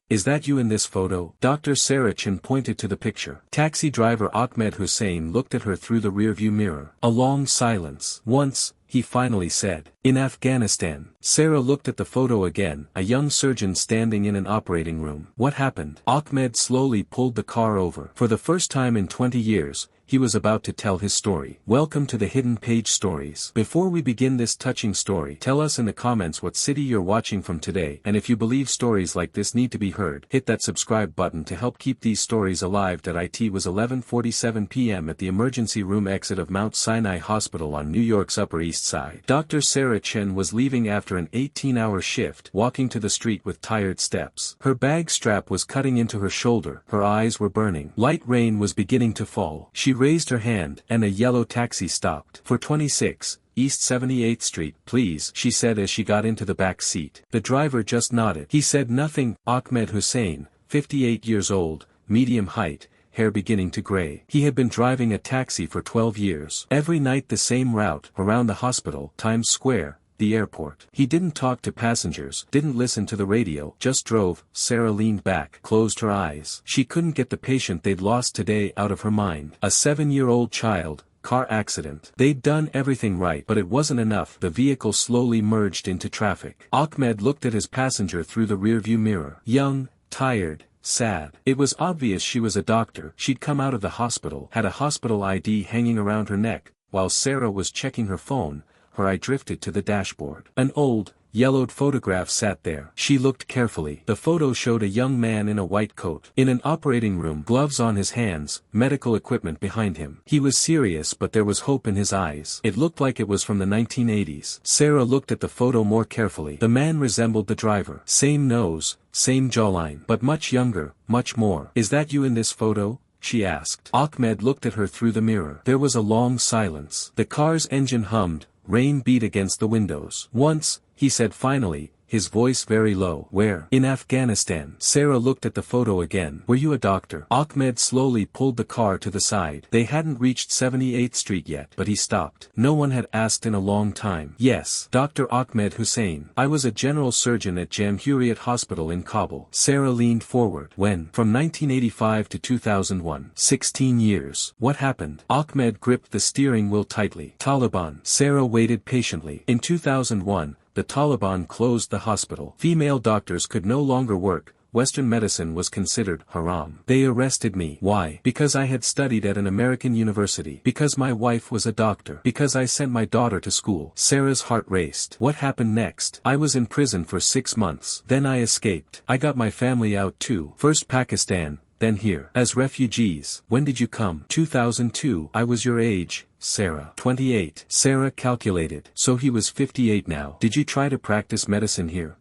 is that you in this photo? Dr. Chen pointed to the picture. Taxi driver Ahmed Hussein looked at her through the rearview mirror. A long silence. Once, he finally said, "In Afghanistan." Sarah looked at the photo again, a young surgeon standing in an operating room. What happened? Ahmed slowly pulled the car over. For the first time in 20 years, he was about to tell his story. Welcome to the Hidden Page Stories. Before we begin this touching story, tell us in the comments what city you're watching from today, and if you believe stories like this need to be heard, hit that subscribe button to help keep these stories alive. It was 11:47 p.m. at the emergency room exit of Mount Sinai Hospital on New York's Upper East Side. Dr. Chen was leaving after an 18-hour shift, walking to the street with tired steps. Her bag strap was cutting into her shoulder, her eyes were burning. Light rain was beginning to fall. She raised her hand, and a yellow taxi stopped. "For 26, East 78th Street, please," she said as she got into the back seat. The driver just nodded. He said nothing. Ahmed Hussein, 58 years old, medium height, hair beginning to gray. He had been driving a taxi for 12 years. Every night the same route, around the hospital, Times Square, the airport. He didn't talk to passengers, didn't listen to the radio, just drove. Sarah leaned back, closed her eyes. She couldn't get the patient they'd lost today out of her mind. A 7-year-old child, car accident. They'd done everything right, but it wasn't enough. The vehicle slowly merged into traffic. Ahmed looked at his passenger through the rearview mirror. Young, tired, sad. It was obvious she was a doctor. She'd come out of the hospital, had a hospital ID hanging around her neck. While Sarah was checking her phone, her eye drifted to the dashboard. An old, yellowed photograph sat there. She looked carefully. The photo showed a young man in a white coat, in an operating room, gloves on his hands, medical equipment behind him. He was serious, but there was hope in his eyes. It looked like it was from the 1980s. Sarah looked at the photo more carefully. The man resembled the driver. Same nose, same jawline, but much younger, much more. "Is that you in this photo?" she asked. Ahmed looked at her through the mirror. There was a long silence. The car's engine hummed. Rain beat against the windows. "Once," he said finally, his voice very low. "Where?" "In Afghanistan." Sarah looked at the photo again. "Were you a doctor?" Ahmed slowly pulled the car to the side. They hadn't reached 78th Street yet, but he stopped. No one had asked in a long time. "Yes, Dr. Ahmed Hussein. I was a general surgeon at Jamhuriyat Hospital in Kabul." Sarah leaned forward. "When?" "From 1985 to 2001. 16 years. What happened?" Ahmed gripped the steering wheel tightly. "Taliban." Sarah waited patiently. "In 2001, the Taliban closed the hospital. Female doctors could no longer work. Western medicine was considered haram. They arrested me." "Why?" "Because I had studied at an American university. Because my wife was a doctor. Because I sent my daughter to school." Sarah's heart raced. "What happened next?" "I was in prison for 6 months. Then I escaped. I got my family out too. First Pakistan, then here. As refugees." "When did you come?" 2002. "I was your age, Sarah." 28. Sarah calculated. "So he was 58 now. Did you try to practice medicine here?"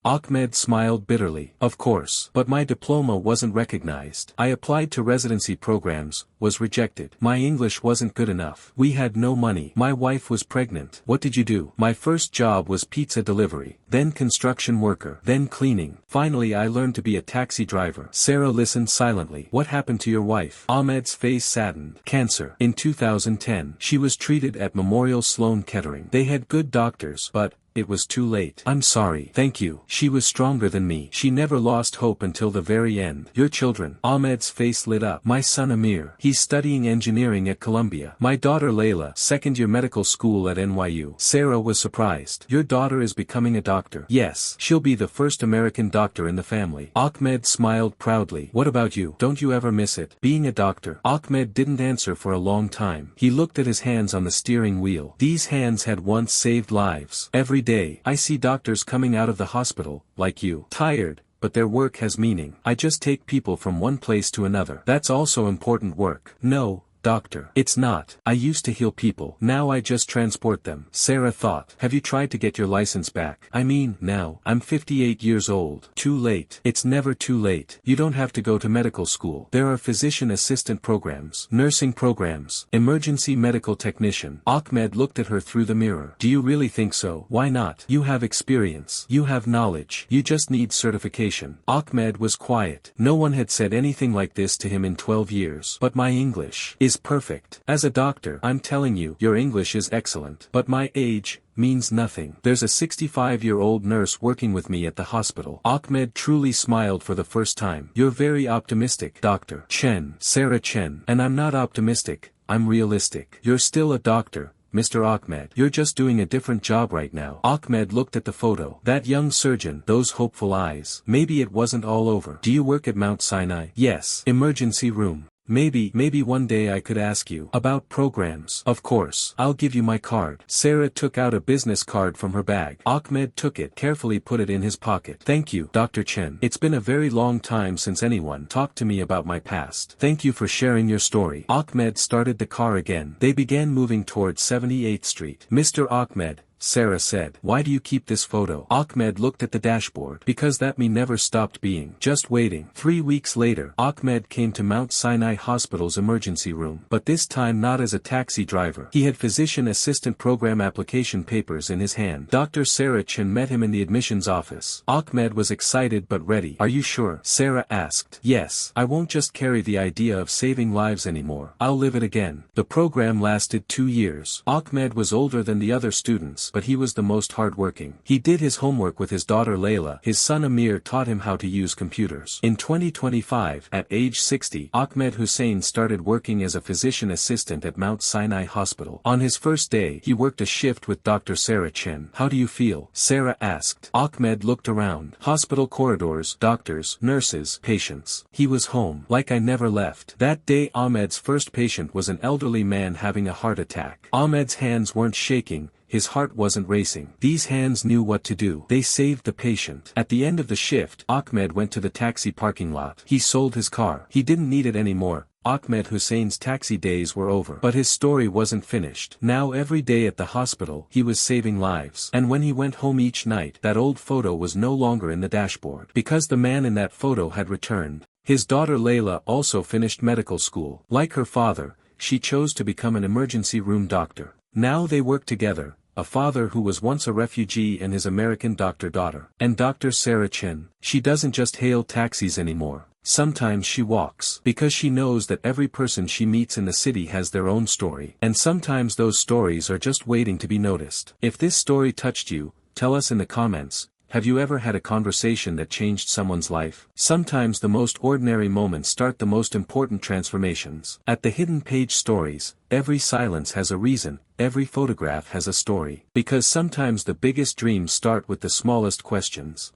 Ahmed smiled bitterly. "Of course. But my diploma wasn't recognized. I applied to residency programs, was rejected. My English wasn't good enough. We had no money. My wife was pregnant." "What did you do?" "My first job was pizza delivery, then construction worker, then cleaning. Finally I learned to be a taxi driver." Sarah listened silently. "What happened to your wife?" Ahmed's face saddened. "Cancer. In 2010. She was treated at Memorial Sloan Kettering. They had good doctors, but it was too late." "I'm sorry." "Thank you. She was stronger than me. She never lost hope until the very end." "Your children?" Ahmed's face lit up. "My son Amir. He's studying engineering at Columbia. My daughter Layla, second-year medical school at NYU." Sarah was surprised. "Your daughter is becoming a doctor?" "Yes. She'll be the first American doctor in the family." Ahmed smiled proudly. "What about you? Don't you ever miss it? Being a doctor?" Ahmed didn't answer for a long time. He looked at his hands on the steering wheel. These hands had once saved lives. Every day, I see doctors coming out of the hospital, like you. Tired, but their work has meaning. I just take people from one place to another. That's also important work." "No, Doctor. It's not. I used to heal people. Now I just transport them." Sarah thought. "Have you tried to get your license back?" "I mean, now. I'm 58 years old." "Too late." "It's never too late. You don't have to go to medical school. There are physician assistant programs, nursing programs, emergency medical technician." Ahmed looked at her through the mirror. "Do you really think so?" "Why not? You have experience. You have knowledge. You just need certification." Ahmed was quiet. No one had said anything like this to him in 12 years. "But my English is perfect. As a doctor, I'm telling you, your English is excellent. But my age means nothing. There's a 65-year-old nurse working with me at the hospital. Ahmed truly smiled for the first time. You're very optimistic, Dr. Chen. Sarah Chen. And I'm not optimistic, I'm realistic. You're still a doctor, Mr. Ahmed. You're just doing a different job right now. Ahmed looked at the photo. That young surgeon, those hopeful eyes. Maybe it wasn't all over. Do you work at Mount Sinai? Yes. Emergency room. Maybe one day I could ask you about programs. Of course. I'll give you my card. Sarah took out a business card from her bag. Ahmed took it, carefully put it in his pocket. Thank you, Dr. Chen. It's been a very long time since anyone talked to me about my past. Thank you for sharing your story. Ahmed started the car again. They began moving towards 78th Street. Mr. Ahmed, Sarah said. Why do you keep this photo? Ahmed looked at the dashboard. Because that me never stopped being. Just waiting. 3 weeks later, Ahmed came to Mount Sinai Hospital's emergency room. But this time not as a taxi driver. He had physician assistant program application papers in his hand. Dr. Sarah Chen met him in the admissions office. Ahmed was excited but ready. Are you sure? Sarah asked. Yes. I won't just carry the idea of saving lives anymore. I'll live it again. The program lasted 2 years. Ahmed was older than the other students, but he was the most hardworking. He did his homework with his daughter Layla. His son Amir taught him how to use computers. In 2025, at age 60, Ahmed Hussein started working as a physician assistant at Mount Sinai Hospital. On his first day, he worked a shift with Dr. Sarah Chen. How do you feel? Sarah asked. Ahmed looked around. Hospital corridors, doctors, nurses, patients. He was home, like I never left. That day Ahmed's first patient was an elderly man having a heart attack. Ahmed's hands weren't shaking. His heart wasn't racing. These hands knew what to do. They saved the patient. At the end of the shift, Ahmed went to the taxi parking lot. He sold his car. He didn't need it anymore. Ahmed Hussein's taxi days were over. But his story wasn't finished. Now every day at the hospital, he was saving lives. And when he went home each night, that old photo was no longer in the dashboard. Because the man in that photo had returned. His daughter Layla also finished medical school. Like her father, she chose to become an emergency room doctor. Now they work together. A father who was once a refugee and his American doctor daughter. And Dr. Sarah Chen, she doesn't just hail taxis anymore. Sometimes she walks. Because she knows that every person she meets in the city has their own story. And sometimes those stories are just waiting to be noticed. If this story touched you, tell us in the comments. Have you ever had a conversation that changed someone's life? Sometimes the most ordinary moments start the most important transformations. At the Hidden Page Stories, every silence has a reason, every photograph has a story. Because sometimes the biggest dreams start with the smallest questions.